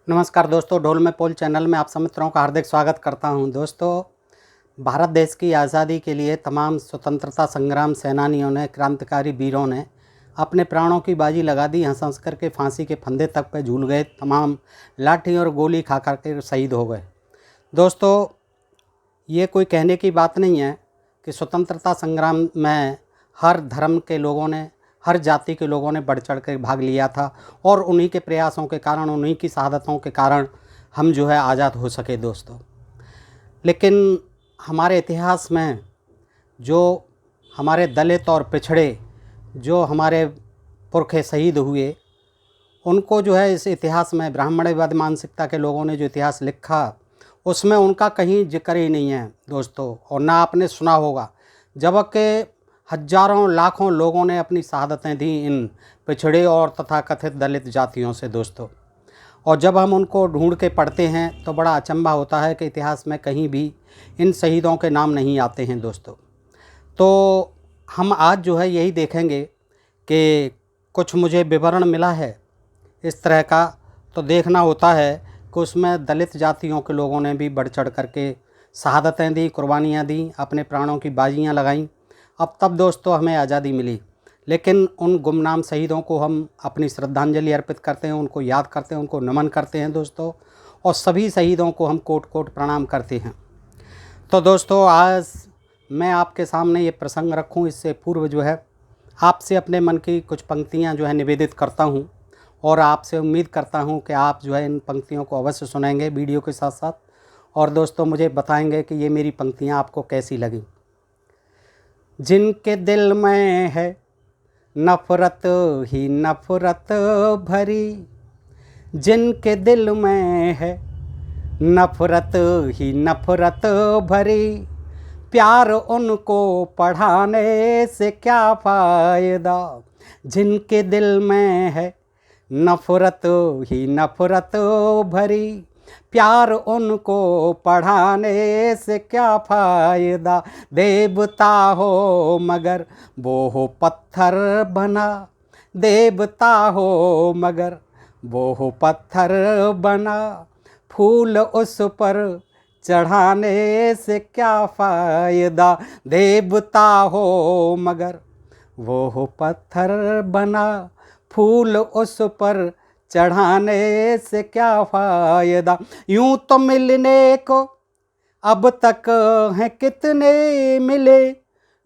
नमस्कार दोस्तों, ढोल में पोल चैनल में आप सब मित्रों का हार्दिक स्वागत करता हूं। दोस्तों, भारत देश की आज़ादी के लिए तमाम स्वतंत्रता संग्राम सेनानियों ने, क्रांतिकारी वीरों ने अपने प्राणों की बाजी लगा दी। हंस हंस करके फांसी के फंदे तक पे झूल गए, तमाम लाठी और गोली खा कर के शहीद हो गए। दोस्तों, ये कोई कहने की बात नहीं है कि स्वतंत्रता संग्राम में हर धर्म के लोगों ने, हर जाति के लोगों ने बढ़ चढ़ कर भाग लिया था और उन्हीं के प्रयासों के कारण, उन्हीं की शहादतों के कारण हम जो है आज़ाद हो सके दोस्तों। लेकिन हमारे इतिहास में जो हमारे दलित और पिछड़े, जो हमारे पुरखे शहीद हुए, उनको जो है इस इतिहास में ब्राह्मणवाद मानसिकता के लोगों ने जो इतिहास लिखा, उसमें उनका कहीं जिक्र ही नहीं है दोस्तों, और ना आपने सुना होगा। जबकि हजारों लाखों लोगों ने अपनी शहादतें दी इन पिछड़े और तथाकथित दलित जातियों से दोस्तों। और जब हम उनको ढूंढ के पढ़ते हैं तो बड़ा अचंभा होता है कि इतिहास में कहीं भी इन शहीदों के नाम नहीं आते हैं दोस्तों। तो हम आज जो है यही देखेंगे कि कुछ मुझे विवरण मिला है इस तरह का, तो देखना होता है कि उसमें दलित जातियों के लोगों ने भी बढ़ चढ़ करके शहादतें दी, कुर्बानियाँ दी, अपने प्राणों की बाजियाँ लगाईं। अब तब दोस्तों हमें आज़ादी मिली। लेकिन उन गुमनाम शहीदों को हम अपनी श्रद्धांजलि अर्पित करते हैं, उनको याद करते हैं, उनको नमन करते हैं दोस्तों, और सभी शहीदों को हम कोट कोट प्रणाम करते हैं। तो दोस्तों, आज मैं आपके सामने ये प्रसंग रखूं, इससे पूर्व जो है आपसे अपने मन की कुछ पंक्तियां जो है निवेदित करता हूं, और आपसे उम्मीद करता हूं कि आप जो है इन पंक्तियों को अवश्य सुनेंगे वीडियो के साथ साथ, और दोस्तों मुझे बताएंगे कि ये मेरी पंक्तियां आपको कैसी लगी। जिनके दिल में है नफ़रत ही नफ़रत भरी, जिनके दिल में है नफ़रत ही नफ़रत भरी, प्यार उनको पढ़ाने से क्या फ़ायदा। जिनके दिल में है नफ़रत ही नफ़रत भरी, प्यार उनको पढ़ाने से क्या फ़ायदा। देवता हो मगर वो हो पत्थर बना, देवता हो मगर वो हो पत्थर बना, फूल उस पर चढ़ाने से क्या फ़ायदा। देवता हो मगर वो हो पत्थर बना, फूल उस पर चढ़ाने से क्या फ़ायदा। यूं तो मिलने को अब तक हैं कितने मिले,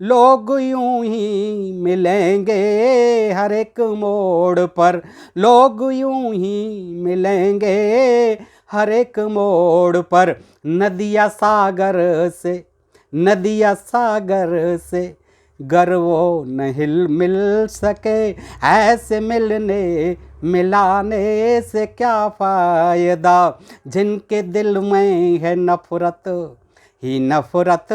लोग यूं ही मिलेंगे हर एक मोड़ पर, लोग यूं ही मिलेंगे हर एक मोड़ पर। नदिया सागर से, नदिया सागर से गर वो नहीं मिल सके, ऐसे मिलने मिलाने से क्या फ़ायदा। जिनके दिल में है नफ़रत ही नफ़रत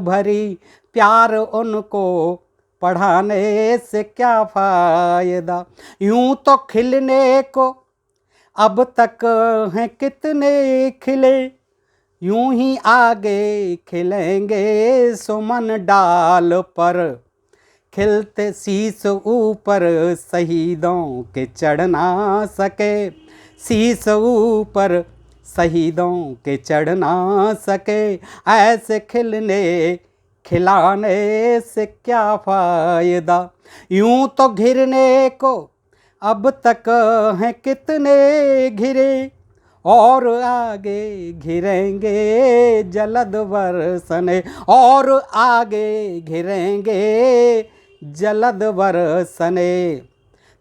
भरी, प्यार उनको पढ़ाने से क्या फ़ायदा। यूं तो खिलने को अब तक हैं कितने खिले, यूं ही आगे खिलेंगे सुमन डाल पर। खिलते शीश ऊपर शहीदों के चढ़ ना सके, शीश यूं शहीदों के चढ़ ना सके, ऐसे खिलने खिलाने से क्या फ़ायदा। यूं तो घिरने को अब तक हैं कितने घिरे, और आगे घिरेंगे जलद बरसने, और आगे घिरेंगे जलद बरसने।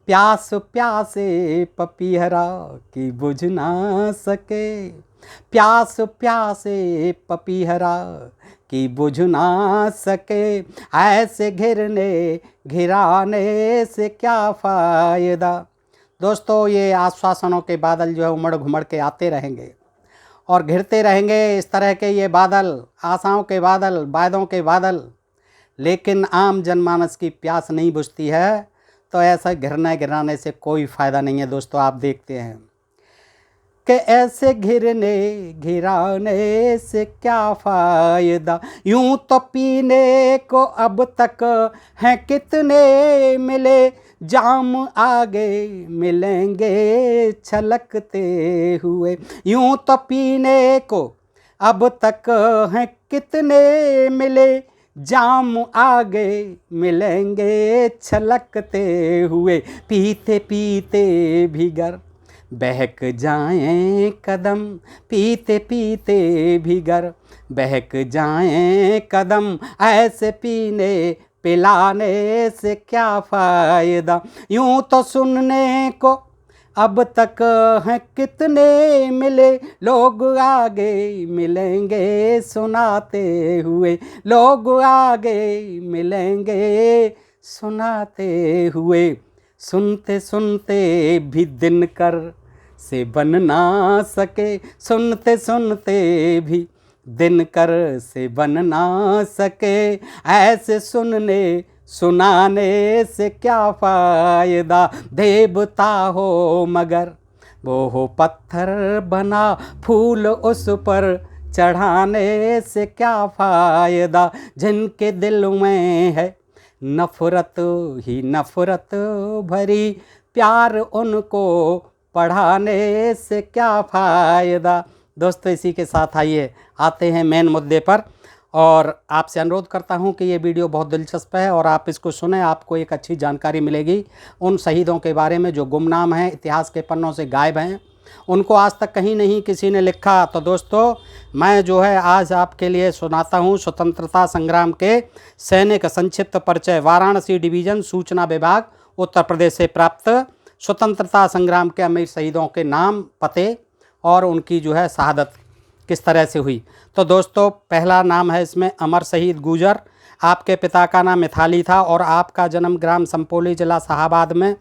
प्यास प्यासे पपीहरा की बुझ ना सके, प्यास प्यासे पपीहरा की बुझ ना सके, ऐसे घिरने घिराने से क्या फ़ायदा। दोस्तों, ये आश्वासनों के बादल जो है उमड़ घुमड़ के आते रहेंगे और घिरते रहेंगे। इस तरह के ये बादल, आशाओं के बादल, वायदों के बादल, लेकिन आम जनमानस की प्यास नहीं बुझती है, तो ऐसा घिरने गिराने से कोई फ़ायदा नहीं है दोस्तों। आप देखते हैं के ऐसे घिराने से क्या फ़ायदा, यूं तो पीने को अब तक हैं कितने मिले, जाम आगे मिलेंगे छलकते हुए। यूं तो पीने को अब तक हैं कितने मिले, जाम आगे मिलेंगे छलकते हुए। पीते पीते भीगर बहक जाएं कदम, पीते पीते भीगर बहक जाएं कदम, ऐसे पीने पिलाने से क्या फ़ायदा, यूं तो सुनने को अब तक हैं कितने मिले, लोग आगे मिलेंगे सुनाते हुए, लोग आगे मिलेंगे सुनाते हुए। सुनते सुनते भी दिन कर से बन ना सके, सुनते सुनते भी दिन कर से बन ना सके, ऐसे सुनने सुनाने से क्या फ़ायदा, देवता हो मगर वो हो पत्थर बना, फूल उस पर चढ़ाने से क्या फ़ायदा, जिनके दिल में है नफ़रत ही नफ़रत भरी, प्यार उनको पढ़ाने से क्या फ़ायदा। दोस्तों, इसी के साथ आइए आते हैं मेन मुद्दे पर, और आपसे अनुरोध करता हूं कि ये वीडियो बहुत दिलचस्प है और आप इसको सुनें। आपको एक अच्छी जानकारी मिलेगी उन शहीदों के बारे में जो गुमनाम हैं, इतिहास के पन्नों से गायब हैं, उनको आज तक कहीं नहीं किसी ने लिखा। तो दोस्तों, मैं जो है आज आपके लिए सुनाता हूं स्वतंत्रता संग्राम के सैनिक संक्षिप्त परिचय। वाराणसी डिवीज़न सूचना विभाग उत्तर प्रदेश से प्राप्त स्वतंत्रता संग्राम के अमीर शहीदों के नाम, पते और उनकी जो है शहादत किस तरह से हुई। तो दोस्तों, पहला नाम है इसमें अमर शहीद गुजर। आपके पिता का नाम मिथाली था और आपका जन्म ग्राम संपोली जिला शाहाबाद में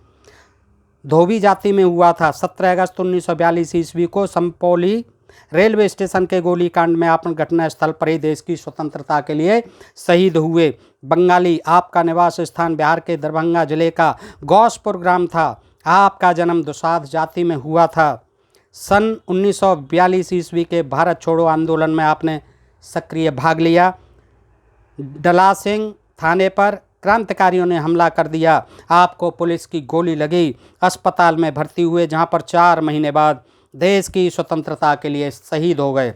धोबी जाति में हुआ था। 17 अगस्त 1942 ईस्वी को संपोली रेलवे स्टेशन के गोलीकांड में आप घटना स्थल पर ही देश की स्वतंत्रता के लिए शहीद हुए। बंगाली। आपका निवास स्थान बिहार के दरभंगा जिले का गौसपुर ग्राम था। आपका जन्म दुसाध जाति में हुआ था। सन 1942 ईस्वी के भारत छोड़ो आंदोलन में आपने सक्रिय भाग लिया। डलासिंग थाने पर क्रांतिकारियों ने हमला कर दिया। आपको पुलिस की गोली लगी। अस्पताल में भर्ती हुए, जहां पर 4 महीने बाद देश की स्वतंत्रता के लिए शहीद हो गए।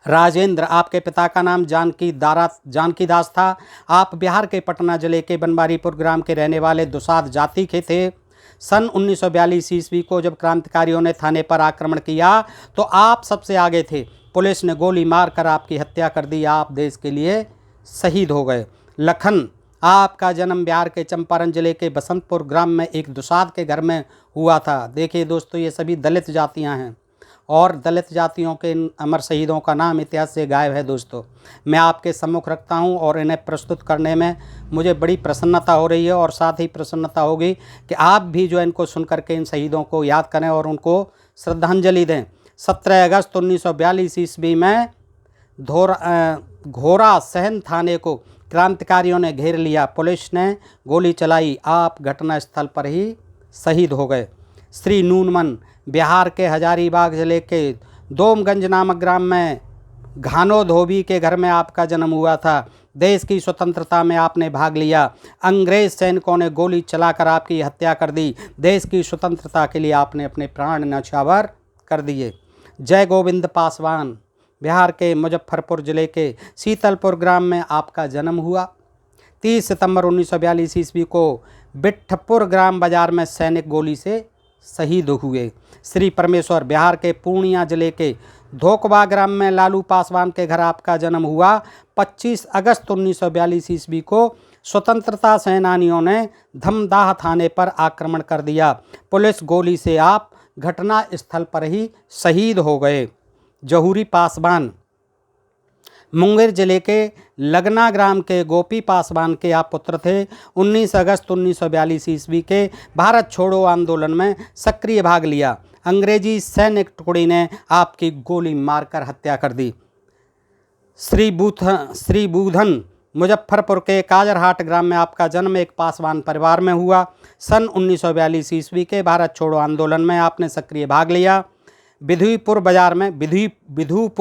राजेंद्र। आपके पिता का नाम जानकी दास था। आप बिहार के पटना जिले के बनबारीपुर ग्राम के रहने वाले दुसाध जाति के थे। सन 1942 ईस्वी को जब क्रांतिकारियों ने थाने पर आक्रमण किया तो आप सबसे आगे थे। पुलिस ने गोली मारकर आपकी हत्या कर दी। आप देश के लिए शहीद हो गए। लखन। आपका जन्म बिहार के चंपारण जिले के बसंतपुर ग्राम में एक दुसाध के घर में हुआ था। देखिए दोस्तों, ये सभी दलित जातियां हैं और दलित जातियों के इन अमर शहीदों का नाम इतिहास से गायब है। दोस्तों, मैं आपके सम्मुख रखता हूं और इन्हें प्रस्तुत करने में मुझे बड़ी प्रसन्नता हो रही है और साथ ही प्रसन्नता होगी कि आप भी जो इनको सुन करके इन शहीदों को याद करें और उनको श्रद्धांजलि दें। 17 अगस्त 1942 ईस्वी में घोरा सहन थाने को क्रांतिकारियों ने घेर लिया। पुलिस ने गोली चलाई। आप घटना स्थल पर ही शहीद हो गए। श्री नूनमन। बिहार के हजारीबाग जिले के दोमगंज नामक ग्राम में घानो धोबी के घर में आपका जन्म हुआ था। देश की स्वतंत्रता में आपने भाग लिया। अंग्रेज सैनिकों ने गोली चलाकर आपकी हत्या कर दी। देश की स्वतंत्रता के लिए आपने अपने प्राण न्यौछावर कर दिए। जय गोविंद पासवान। बिहार के मुजफ्फरपुर जिले के शीतलपुर ग्राम में आपका जन्म हुआ। 30 सितंबर 1942 ईस्वी को बिट्ठपुर ग्राम बाजार में सैनिक गोली से शहीद हुए। श्री परमेश्वर। बिहार के पूर्णिया जिले के धोकबा ग्राम में लालू पासवान के घर आपका जन्म हुआ। 25 अगस्त 1942 ईस्वी को स्वतंत्रता सेनानियों ने धमदाह थाने पर आक्रमण कर दिया। पुलिस गोली से आप घटना स्थल पर ही शहीद हो गए। जहूरी पासवान। मुंगेर जिले के लगना ग्राम के गोपी पासवान के आप पुत्र थे। 19 अगस्त 1942 ईस्वी के भारत छोड़ो आंदोलन में सक्रिय भाग लिया। अंग्रेजी सैनिक टुकड़ी ने आपकी गोली मारकर हत्या कर दी। श्री बूधन। मुजफ्फरपुर के काजरहाट ग्राम में आपका जन्म एक पासवान परिवार में हुआ। सन 1942 ईस्वी के भारत छोड़ो आंदोलन में आपने सक्रिय भाग लिया। विधुपुर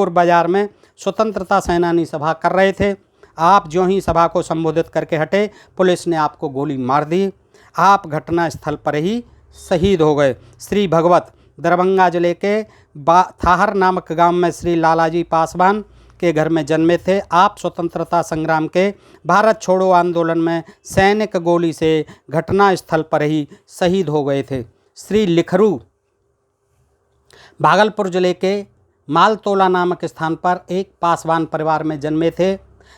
बाजार में स्वतंत्रता सेनानी सभा कर रहे थे। आप जो ही सभा को संबोधित करके हटे, पुलिस ने आपको गोली मार दी। आप घटना स्थल पर ही शहीद हो गए। श्री भगवत दरभंगा जिले के थाहर नामक गांव में श्री लालाजी पासवान के घर में जन्मे थे। आप स्वतंत्रता संग्राम के भारत छोड़ो आंदोलन में सैनिक गोली से घटना स्थल पर ही शहीद हो गए थे। श्री लिखरू भागलपुर जिले के मालतोला नामक स्थान पर एक पासवान परिवार में जन्मे थे।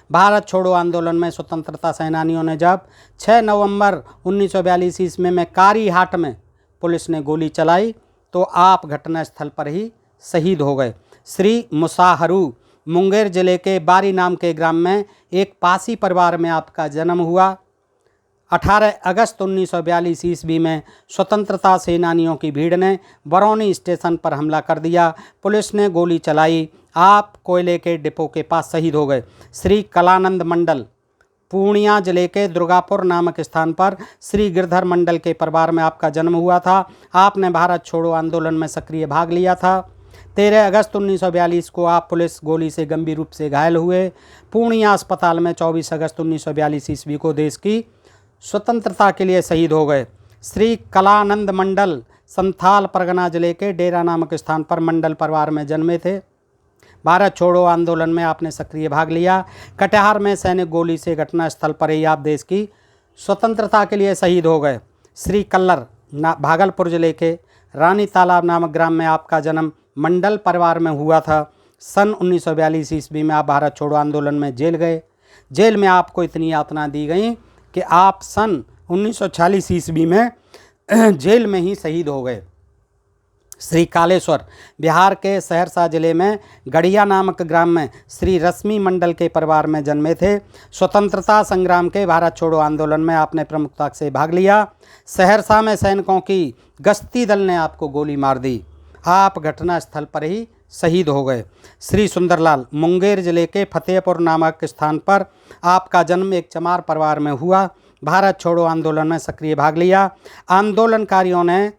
भारत छोड़ो आंदोलन में स्वतंत्रता सेनानियों ने जब 6 नवंबर 1942 ईस्वी में कारी हाट में पुलिस ने गोली चलाई तो आप घटनास्थल पर ही शहीद हो गए। श्री मुसाहरू मुंगेर जिले के बारी नाम के ग्राम में एक पासी परिवार में आपका जन्म हुआ। 18 अगस्त 1942 ईस्वी में स्वतंत्रता सेनानियों की भीड़ ने बरौनी स्टेशन पर हमला कर दिया। पुलिस ने गोली चलाई। आप कोयले के डिपो के पास शहीद हो गए। श्री कलानंद मंडल पूर्णिया जिले के दुर्गापुर नामक स्थान पर श्री गिरधर मंडल के परिवार में आपका जन्म हुआ था। आपने भारत छोड़ो आंदोलन में सक्रिय भाग लिया था। 13 अगस्त 1942 को आप पुलिस गोली से गंभीर रूप से घायल हुए। पूर्णिया अस्पताल में 24 अगस्त 1942 ईस्वी को देश की स्वतंत्रता के लिए शहीद हो गए। श्री कलानंद मंडल संथाल परगना जिले के डेरा नामक स्थान पर मंडल परिवार में जन्मे थे। भारत छोड़ो आंदोलन में आपने सक्रिय भाग लिया। कटिहार में सैनिक गोली से घटनास्थल पर ही आप देश की स्वतंत्रता के लिए शहीद हो गए। श्री कल्लर भागलपुर जिले के रानी तालाब नामक ग्राम में आपका जन्म मंडल परिवार में हुआ था। सन 1942 ईस्वी में आप भारत छोड़ो आंदोलन में जेल गए। जेल में आपको इतनी यातना दी गई कि आप सन 1946 ईस्वी में जेल में ही शहीद हो गए। श्री कालेश्वर बिहार के सहरसा जिले में गढ़िया नामक ग्राम में श्री रश्मि मंडल के परिवार में जन्मे थे। स्वतंत्रता संग्राम के भारत छोड़ो आंदोलन में आपने प्रमुखता से भाग लिया। सहरसा में सैनिकों की गश्ती दल ने आपको गोली मार दी। आप घटनास्थल पर ही शहीद हो गए। श्री सुंदरलाल मुंगेर जिले के फतेहपुर नामक स्थान पर आपका जन्म एक चमार परिवार में हुआ। भारत छोड़ो आंदोलन में सक्रिय भाग लिया। आंदोलनकारियों ने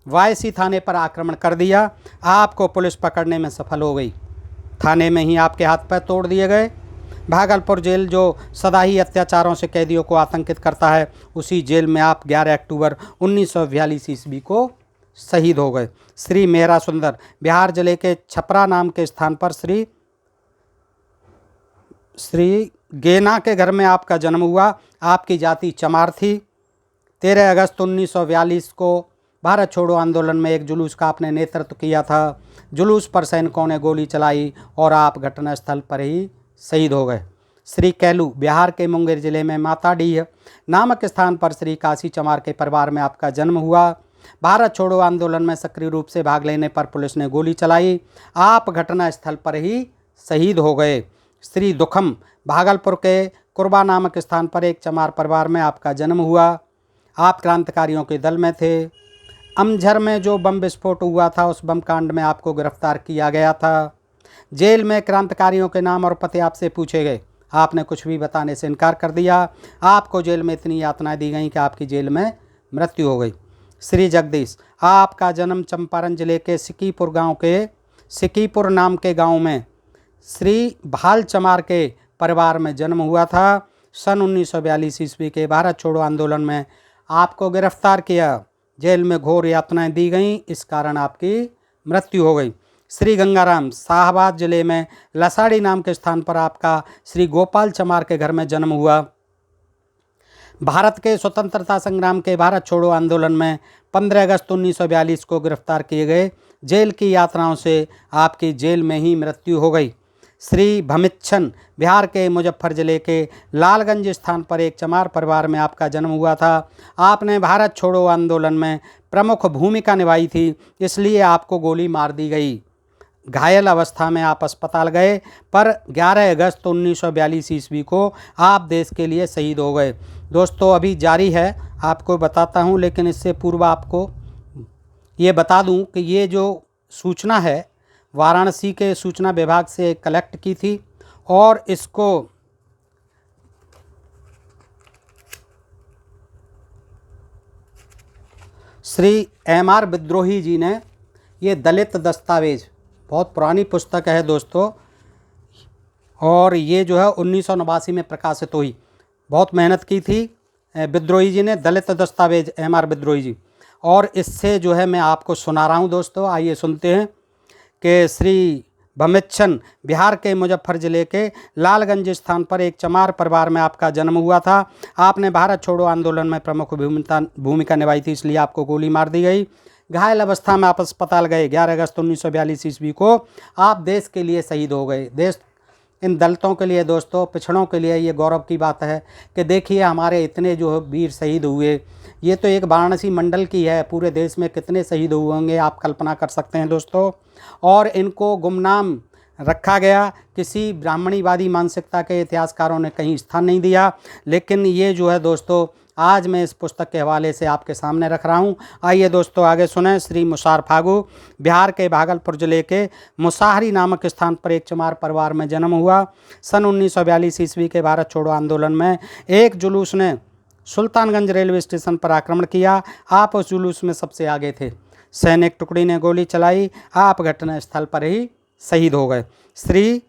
वायसी थाने पर आक्रमण कर दिया। आपको पुलिस पकड़ने में सफल हो गई। थाने में ही आपके हाथ पैर तोड़ दिए गए। भागलपुर जेल जो सदा ही अत्याचारों से कैदियों को आतंकित करता है, उसी जेल में आप 11 अक्टूबर 1942 ईस्वी को शहीद हो गए। श्री मेहरा सुंदर बिहार जिले के छपरा नाम के स्थान पर श्री गेना के घर में आपका जन्म हुआ। आपकी जाति चमार थी। 13 अगस्त 1942 को भारत छोड़ो आंदोलन में एक जुलूस का आपने नेतृत्व किया था। जुलूस पर सैनिकों ने गोली चलाई और आप घटनास्थल पर ही शहीद हो गए। श्री कैलू बिहार के मुंगेर जिले में माताडीह नामक स्थान पर श्री काशी चमार के परिवार में आपका जन्म हुआ। भारत छोड़ो आंदोलन में सक्रिय रूप से भाग लेने पर पुलिस ने गोली चलाई। आप घटनास्थल पर ही शहीद हो गए। श्री दुखम भागलपुर के कुरबा नामक स्थान पर एक चमार परिवार में आपका जन्म हुआ। आप क्रांतिकारियों के दल में थे। अमझर में जो बम विस्फोट हुआ था, उस बम कांड में आपको गिरफ्तार किया गया था। जेल में क्रांतिकारियों के नाम और पते आपसे पूछे गए। आपने कुछ भी बताने से इनकार कर दिया। आपको जेल में इतनी यातनाएं दी गई कि आपकी जेल में मृत्यु हो गई। श्री जगदीश आपका जन्म चंपारण जिले के सिकीपुर गांव के सिकीपुर नाम के गांव में श्री भाल चमार के परिवार में जन्म हुआ था। सन 1942 ईस्वी के भारत छोड़ो आंदोलन में आपको गिरफ्तार किया। जेल में घोर यातनाएं दी गईं, इस कारण आपकी मृत्यु हो गई। श्री गंगाराम शाहबाद जिले में लसाड़ी नाम के स्थान पर आपका श्री गोपाल चमार के घर में जन्म हुआ। भारत के स्वतंत्रता संग्राम के भारत छोड़ो आंदोलन में 15 अगस्त 1942 को गिरफ्तार किए गए। जेल की यातनाओं से आपकी जेल में ही मृत्यु हो गई। श्री भमिच्छन बिहार के मुजफ्फर जिले के लालगंज स्थान पर एक चमार परिवार में आपका जन्म हुआ था। आपने भारत छोड़ो आंदोलन में प्रमुख भूमिका निभाई थी, इसलिए आपको गोली मार दी गई। घायल अवस्था में आप अस्पताल गए, पर 11 अगस्त 1942 ईस्वी को आप देश के लिए शहीद हो गए। दोस्तों अभी जारी है, आपको बताता हूँ, लेकिन इससे पूर्व आपको ये बता दूँ कि ये जो सूचना है वाराणसी के सूचना विभाग से कलेक्ट की थी और इसको श्री M.R. विद्रोही जी ने ये दलित दस्तावेज बहुत पुरानी पुस्तक है दोस्तों, और ये जो है 1989 में प्रकाशित हुई। बहुत मेहनत की थी विद्रोही जी ने, दलित दस्तावेज M.R. विद्रोही जी। और इससे जो है मैं आपको सुना रहा हूँ दोस्तों, आइए सुनते हैं कि श्री भमिच्छन बिहार के मुजफ्फर जिले के लालगंज स्थान पर एक चमार परिवार में आपका जन्म हुआ था। आपने भारत छोड़ो आंदोलन में प्रमुख भूमिका निभाई थी, इसलिए आपको गोली मार दी गई। घायल अवस्था में आप अस्पताल गए। 11 अगस्त 1942 ईस्वी को आप देश के लिए शहीद हो गए। देश इन दलितों के लिए दोस्तों, पिछड़ों के लिए ये गौरव की बात है कि देखिए हमारे इतने जो वीर शहीद हुए। ये तो एक वाराणसी मंडल की है, पूरे देश में कितने शहीद हुए होंगे आप कल्पना कर सकते हैं दोस्तों। और इनको गुमनाम रखा गया, किसी ब्राह्मणीवादी मानसिकता के इतिहासकारों ने कहीं स्थान नहीं दिया। लेकिन ये जो है दोस्तों, आज मैं इस पुस्तक के हवाले से आपके सामने रख रहा हूँ। आइए दोस्तों आगे सुने। श्री मुसार फागू बिहार के भागलपुर जिले के मुसाहरी नामक स्थान पर एक चमार परिवार में जन्म हुआ। सन 1942 ईस्वी के भारत छोड़ो आंदोलन में एक जुलूस ने सुल्तानगंज रेलवे स्टेशन पर आक्रमण किया। आप उस जुलूस में सबसे आगे थे। सैनिक टुकड़ी ने गोली चलाई, आप घटनास्थल पर ही शहीद हो गए। श्री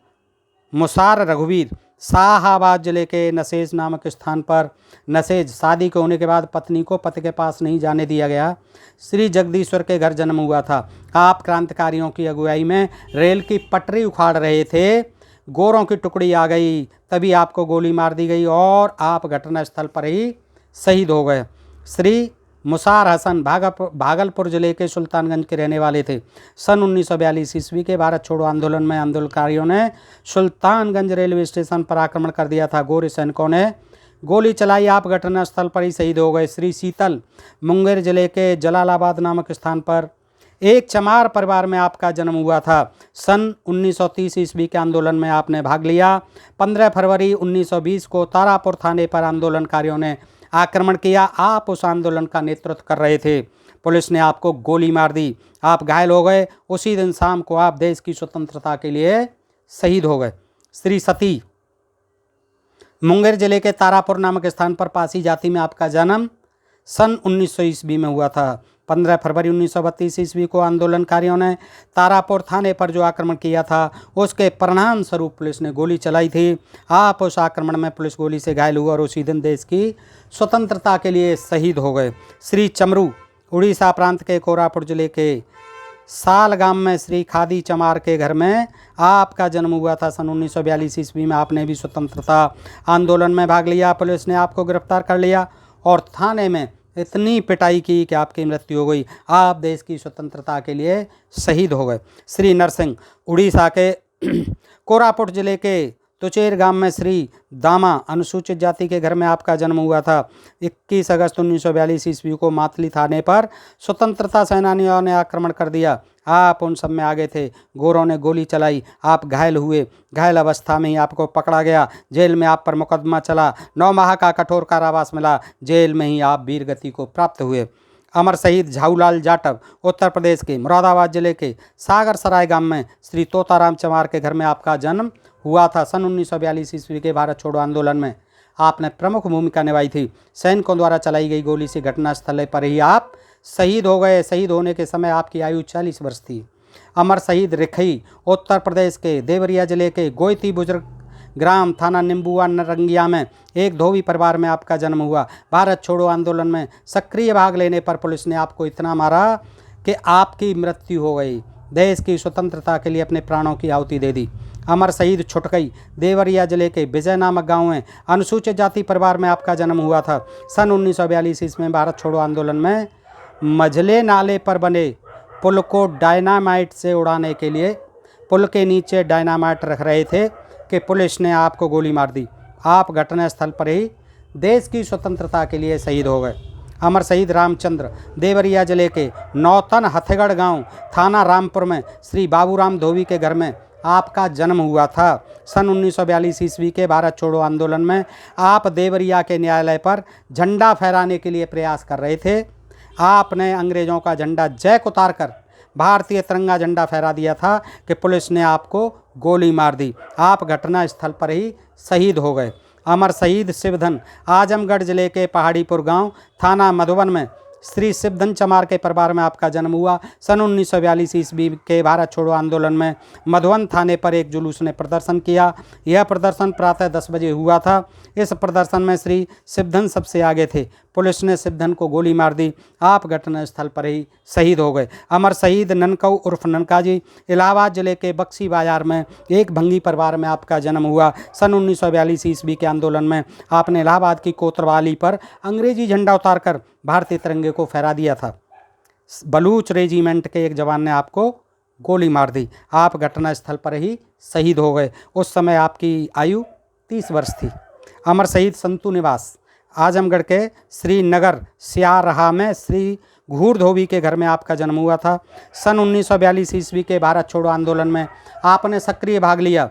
मुसार रघुवीर शाहाबाद जिले के नशेज नामक स्थान पर, नशेज शादी के होने के बाद पत्नी को पति के पास नहीं जाने दिया गया, श्री जगदीश्वर के घर जन्म हुआ था। आप क्रांतिकारियों की अगुवाई में रेल की पटरी उखाड़ रहे थे। गोरों की टुकड़ी आ गई, तभी आपको गोली मार दी गई और आप घटनास्थल पर ही शहीद हो गए। श्री मुसार हसन भागलपुर जिले के सुल्तानगंज के रहने वाले थे। सन 1942 ईस्वी के भारत छोड़ो आंदोलन में आंदोलनकारियों ने सुल्तानगंज रेलवे स्टेशन पर आक्रमण कर दिया था। गोरे सैनिकों ने गोली चलाई, आप घटनास्थल पर ही शहीद हो गए। श्री शीतल मुंगेर जिले के जलालाबाद नामक स्थान पर एक चमार परिवार में आपका जन्म हुआ था। सन 1930 ईस्वी के आंदोलन में आपने भाग लिया। 15 फरवरी 1920 को तारापुर थाने पर आंदोलनकारियों ने आक्रमण किया। आप उस आंदोलन का नेतृत्व कर रहे थे। पुलिस ने आपको गोली मार दी, आप घायल हो गए। उसी दिन शाम को आप देश की स्वतंत्रता के लिए शहीद हो गए। श्री सती मुंगेर जिले के तारापुर नामक स्थान पर पासी जाति में आपका जन्म सन 1900 ईस्वी में हुआ था। 15 फरवरी 1932 ईस्वी को आंदोलनकारियों ने तारापुर थाने पर जो आक्रमण किया था, उसके परिणाम स्वरूप पुलिस ने गोली चलाई थी। आप उस आक्रमण में पुलिस गोली से घायल हुए और उसी दिन देश की स्वतंत्रता के लिए शहीद हो गए। श्री चमरू उड़ीसा प्रांत के कोरापुट जिले के सालगाम में श्री खादी चमार के घर में आपका जन्म हुआ था। सन 1942 ईस्वी में आपने भी स्वतंत्रता आंदोलन में भाग लिया। पुलिस ने आपको गिरफ्तार कर लिया और थाने में इतनी पिटाई की कि आपकी मृत्यु हो गई। आप देश की स्वतंत्रता के लिए शहीद हो गए। श्री नरसिंह उड़ीसा के कोरापुट जिले के तुचेर गांव में श्री दामा अनुसूचित जाति के घर में आपका जन्म हुआ था। 21 अगस्त 1942 ईस्वी को मातली थाने पर स्वतंत्रता सेनानियों ने आक्रमण कर दिया। आप उन सब में आगे थे। गोरों ने गोली चलाई, आप घायल हुए। घायल अवस्था में ही आपको पकड़ा गया। जेल में आप पर मुकदमा चला। 9 माह का कठोर कारावास मिला। जेल में ही आप वीर गति को प्राप्त हुए। अमर शहीद झाऊलाल जाटव उत्तर प्रदेश के मुरादाबाद जिले के सागर सराय गांव में श्री तोताराम चमार के घर में आपका जन्म हुआ था। सन 1942 ईस्वी के भारत छोड़ो आंदोलन में आपने प्रमुख भूमिका निभाई थी। सैनिकों द्वारा चलाई गई गोली से घटनास्थल पर ही आप शहीद हो गए। शहीद होने के समय आपकी आयु 40 वर्ष थी। अमर शहीद रिखई उत्तर प्रदेश के देवरिया जिले के गोयती बुजुर्ग ग्राम थाना निम्बुआ नरंगिया में एक धोबी परिवार में आपका जन्म हुआ। भारत छोड़ो आंदोलन में सक्रिय भाग लेने पर पुलिस ने आपको इतना मारा कि आपकी मृत्यु हो गई। देश की स्वतंत्रता के लिए अपने प्राणों की आहुति दे दी। अमर शहीद छुटकई देवरिया जिले के विजय नामक गांव में अनुसूचित जाति परिवार में आपका जन्म हुआ था। सन 1942 ईस्वी में भारत छोड़ो आंदोलन में मझले नाले पर बने पुल को डायनामाइट से उड़ाने के लिए पुल के नीचे डायनामाइट रख रहे थे कि पुलिस ने आपको गोली मार दी। आप घटनास्थल पर ही देश की स्वतंत्रता के लिए शहीद हो गए। अमर शहीद रामचंद्र देवरिया जिले के नौतन हथगढ़ गांव थाना रामपुर में श्री बाबूराम धोबी के घर में आपका जन्म हुआ था। सन 1942 ईस्वी के भारत छोड़ो आंदोलन में आप देवरिया के न्यायालय पर झंडा फहराने के लिए प्रयास कर रहे थे। आपने अंग्रेज़ों का झंडा जैक उतार कर भारतीय तिरंगा झंडा फहरा दिया था कि पुलिस ने आपको गोली मार दी। आप घटनास्थल पर ही शहीद हो गए। अमर शहीद शिवधन आजमगढ़ जिले के पहाड़ीपुर गांव थाना मधुबन में श्री शिवधन चमार के परिवार में आपका जन्म हुआ। सन 1942 ईस्वी के भारत छोड़ो आंदोलन में मधुबन थाने पर एक जुलूस ने प्रदर्शन किया। यह प्रदर्शन प्रातः 10 बजे हुआ था। इस प्रदर्शन में श्री शिवधन सबसे आगे थे। पुलिस ने शिवधन को गोली मार दी। आप घटनास्थल पर ही शहीद हो गए। अमर शहीद ननकऊ उर्फ ननकाजी इलाहाबाद जिले के बक्सी बाजार में एक भंगी परिवार में आपका जन्म हुआ। सन 1942 ईस्वी के आंदोलन में आपने इलाहाबाद की कोतवाली पर अंग्रेजी झंडा उतारकर भारतीय तिरंगे को फहरा दिया था। बलूच रेजिमेंट के एक जवान ने आपको गोली मार दी। आप घटनास्थल पर ही शहीद हो गए। उस समय आपकी आयु 30 वर्ष थी। अमर शहीद संतू निवास आजमगढ़ के श्रीनगर सियारहा में श्री घूर धोबी के घर में आपका जन्म हुआ था। सन 1942 ईस्वी के भारत छोड़ो आंदोलन में आपने सक्रिय भाग लिया।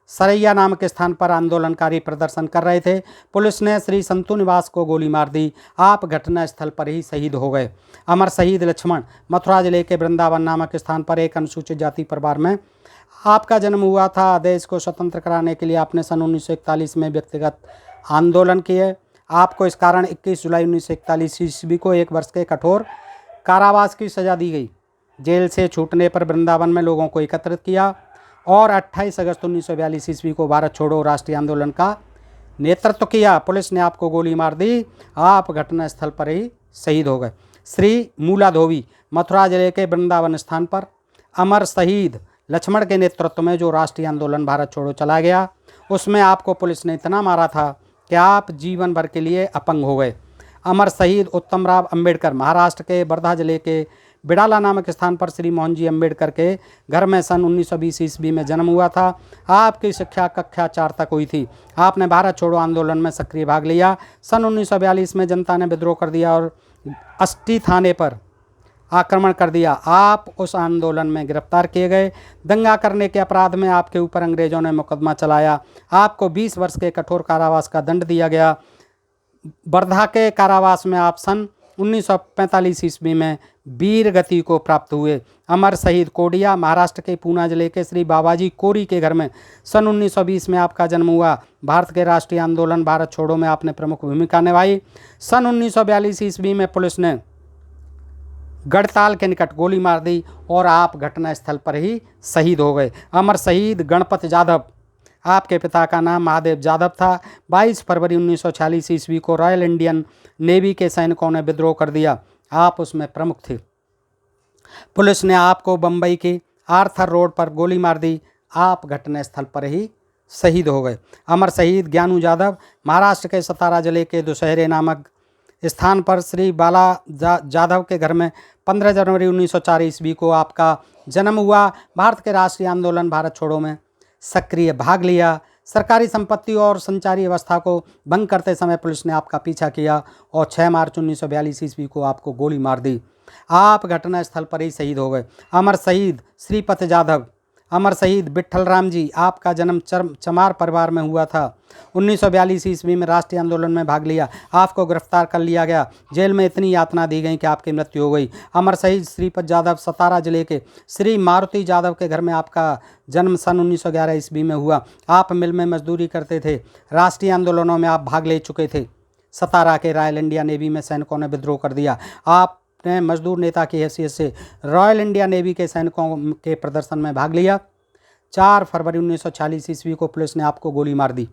सरैया नामक स्थान पर आंदोलनकारी प्रदर्शन कर रहे थे। पुलिस ने श्री संतू निवास को गोली मार दी। आप घटनास्थल पर ही शहीद हो गए। अमर शहीद लक्ष्मण मथुरा जिले के वृंदावन नामक स्थान पर एक अनुसूचित जाति परिवार में आपका जन्म हुआ था। देश को स्वतंत्र कराने के लिए आपने सन 1941 में व्यक्तिगत आंदोलन किए। आपको इस कारण 21 जुलाई 1941 ईस्वी को 1 वर्ष के कठोर कारावास की सजा दी गई। जेल से छूटने पर वृंदावन में लोगों को एकत्रित किया और 28 अगस्त 1942 ईस्वी को भारत छोड़ो राष्ट्रीय आंदोलन का नेतृत्व किया। पुलिस ने आपको गोली मार दी। आप घटनास्थल पर ही शहीद हो गए। श्री मूला धोबी मथुरा जिले के वृंदावन स्थान पर अमर शहीद लक्ष्मण के नेतृत्व में जो राष्ट्रीय आंदोलन भारत छोड़ो चला गया, उसमें आपको पुलिस ने इतना मारा था कि आप जीवन भर के लिए अपंग हो गए। अमर शहीद उत्तमराव अंबेडकर महाराष्ट्र के वर्धा जिले के बिड़ाला नामक स्थान पर श्री मोहन जी अंबेडकर के घर में सन 1920 ईस्वी में जन्म हुआ था। आपकी शिक्षा कक्षा 4 तक हुई थी। आपने भारत छोड़ो आंदोलन में सक्रिय भाग लिया। सन 1942 में जनता ने विद्रोह कर दिया और अष्टी थाने पर आक्रमण कर दिया। आप उस आंदोलन में गिरफ्तार किए गए। दंगा करने के अपराध में आपके ऊपर अंग्रेजों ने मुकदमा चलाया। आपको 20 वर्ष के कठोर कारावास का दंड दिया गया। वर्धा के कारावास में आप सन 1945 ईस्वी में वीर गति को प्राप्त हुए। अमर शहीद कोडिया महाराष्ट्र के पूना जिले के श्री बाबाजी कोरी के घर में सन 1920 में आपका जन्म हुआ। भारत के राष्ट्रीय आंदोलन भारत छोड़ो में आपने प्रमुख भूमिका निभाई। सन 1942 ईस्वी में पुलिस ने गढ़ताल के निकट गोली मार दी और आप घटनास्थल पर ही शहीद हो गए। अमर शहीद गणपत जाधव आपके पिता का नाम महादेव जाधव था। 22 फरवरी 1946 ईस्वी को रॉयल इंडियन नेवी के सैनिकों ने विद्रोह कर दिया। आप उसमें प्रमुख थे। पुलिस ने आपको बम्बई के आर्थर रोड पर गोली मार दी। आप घटनास्थल पर ही शहीद हो गए। अमर शहीद ज्ञानू जाधव महाराष्ट्र के सतारा जिले के दुशहरे नामक स्थान पर श्री बाला जाधव के घर में 15 जनवरी 1904 ईस्वी को आपका जन्म हुआ। भारत के राष्ट्रीय आंदोलन भारत छोड़ो में सक्रिय भाग लिया। सरकारी संपत्ति और संचारी व्यवस्था को भंग करते समय पुलिस ने आपका पीछा किया और 6 मार्च 1942 ईस्वी को आपको गोली मार दी। आप घटनास्थल पर ही शहीद हो गए। अमर शहीद श्रीपत जाधव अमर शहीद विट्ठल राम जी आपका जन्म चमार परिवार में हुआ था। 1942 ईस्वी में राष्ट्रीय आंदोलन में भाग लिया। आपको गिरफ्तार कर लिया गया। जेल में इतनी यातना दी गई कि आपकी मृत्यु हो गई। अमर शहीद श्रीपत जाधव सतारा जिले के श्री मारुति जाधव के घर में आपका जन्म सन 1911 ईस्वी में हुआ। आप मिल में मजदूरी करते थे। राष्ट्रीय आंदोलनों में आप भाग ले चुके थे। सतारा के रॉयल इंडिया नेवी में सैनिकों ने विद्रोह कर दिया। आप ने मजदूर नेता की हैसियत से रॉयल इंडिया नेवी के सैनिकों के प्रदर्शन में भाग लिया। 4 फरवरी 1946 ईस्वी को पुलिस ने आपको गोली मार दी।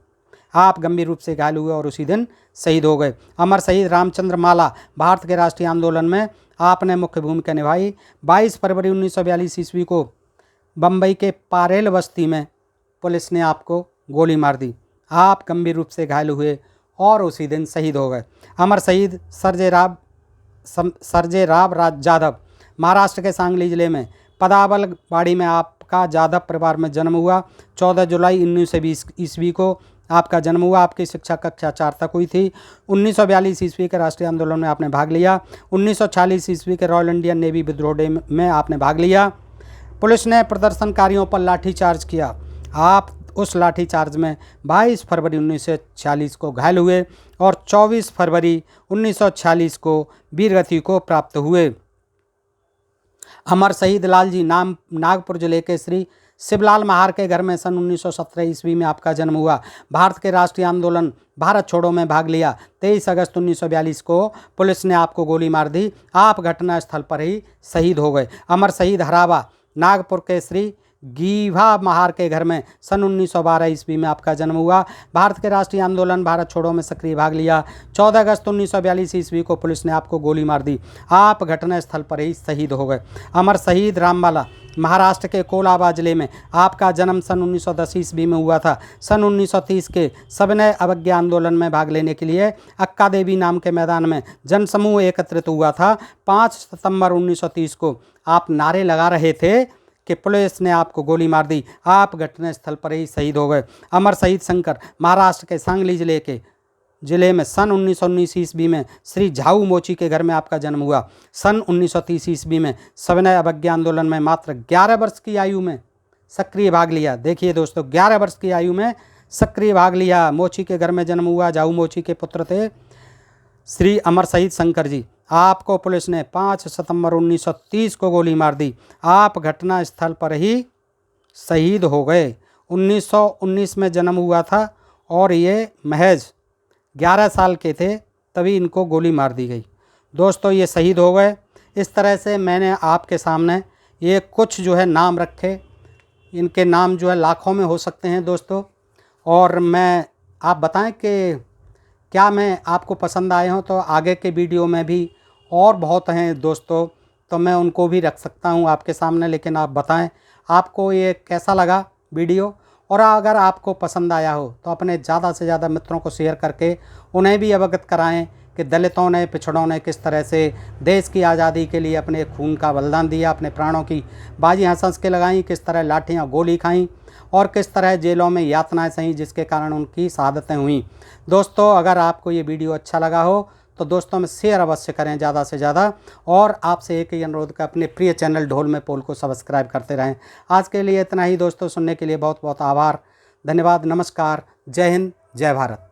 आप गंभीर रूप से घायल हुए और उसी दिन शहीद हो गए। अमर शहीद रामचंद्र माला भारत के राष्ट्रीय आंदोलन में आपने मुख्य भूमिका निभाई। 22 फरवरी 1942 ईस्वी को बम्बई के पारेल बस्ती में पुलिस ने आपको गोली मार दी। आप गंभीर रूप से घायल हुए और उसी दिन शहीद हो गए। अमर शहीद सरजे राव जाधव महाराष्ट्र के सांगली जिले में पदावलवाड़ी में आपका जाधव परिवार में जन्म हुआ। 14 जुलाई 1920 ईस्वी को आपका जन्म हुआ। आपकी शिक्षा कक्षा 4 तक हुई थी। 1942 ईस्वी के राष्ट्रीय आंदोलन में आपने भाग लिया। 1946 ईस्वी के रॉयल इंडियन नेवी विद्रोह डे में आपने भाग लिया। पुलिस ने प्रदर्शनकारियों पर लाठीचार्ज किया। आप उस लाठीचार्ज में 22 फरवरी 1946 को घायल हुए और 24 फरवरी 1946 को वीरगति को प्राप्त हुए। अमर शहीद लालजी नागपुर जिले के श्री शिवलाल महार के घर में सन 1917 ईस्वी में आपका जन्म हुआ। भारत के राष्ट्रीय आंदोलन भारत छोड़ो में भाग लिया। 23 अगस्त 1942 को पुलिस ने आपको गोली मार दी, आप घटनास्थल पर ही शहीद हो गए। अमर शहीद हरावा नागपुर के श्री गीभा महार के घर में सन 1912 ईस्वी में आपका जन्म हुआ। भारत के राष्ट्रीय आंदोलन भारत छोड़ो में सक्रिय भाग लिया। 14 अगस्त 1942 ईस्वी को पुलिस ने आपको गोली मार दी, आप घटनास्थल पर ही शहीद हो गए। अमर शहीद रामबाला महाराष्ट्र के कोलाबा जिले में आपका जन्म सन 1910 ईस्वी में हुआ था। सन 1930 के सविनय अवज्ञा आंदोलन में भाग लेने के लिए अक्का देवी नाम के मैदान में जनसमूह एकत्रित हुआ था। 5 सितंबर 1930 को आप नारे लगा रहे थे कि पुलिस ने आपको गोली मार दी, आप घटनास्थल पर ही शहीद हो गए। अमर शहीद शंकर महाराष्ट्र के सांगली जिले में सन 1919 ईस्वी में श्री झाऊ मोची के घर में आपका जन्म हुआ। सन 1930 ईस्वी में सविनय अवज्ञा आंदोलन में मात्र 11 वर्ष की आयु में सक्रिय भाग लिया। देखिए दोस्तों, 11 वर्ष की आयु में सक्रिय भाग लिया। मोची के घर में जन्म हुआ, झाऊ मोची के पुत्र थे श्री अमर शहीद शंकर जी। आपको पुलिस ने 5 सितंबर 1930 को गोली मार दी, आप घटना स्थल पर ही शहीद हो गए। 1919 में जन्म हुआ था और ये महज 11 साल के थे, तभी इनको गोली मार दी गई। दोस्तों, ये शहीद हो गए। इस तरह से मैंने आपके सामने ये कुछ जो है नाम रखे, इनके नाम जो है लाखों में हो सकते हैं दोस्तों। और मैं आप बताएं कि क्या मैं आपको पसंद आए हों, तो आगे के वीडियो में भी और बहुत हैं दोस्तों, तो मैं उनको भी रख सकता हूं आपके सामने। लेकिन आप बताएं आपको ये कैसा लगा वीडियो, और अगर आपको पसंद आया हो तो अपने ज़्यादा से ज़्यादा मित्रों को शेयर करके उन्हें भी अवगत कराएं कि दलितों ने, पिछड़ों ने किस तरह से देश की आज़ादी के लिए अपने खून का बलिदान दिया, अपने प्राणों की बाजी हंस के लगाई, किस तरह लाठियाँ गोली खाईं और किस तरह जेलों में यातनाएं सहीं, जिसके कारण उनकी शहादतें हुईं। दोस्तों, अगर आपको ये वीडियो अच्छा लगा हो तो दोस्तों में शेयर अवश्य करें ज़्यादा से ज़्यादा, और आपसे एक ही अनुरोध का अपने प्रिय चैनल ढोल में पोल को सब्सक्राइब करते रहें। आज के लिए इतना ही दोस्तों, सुनने के लिए बहुत बहुत आभार, धन्यवाद, नमस्कार, जय हिंद, जय भारत।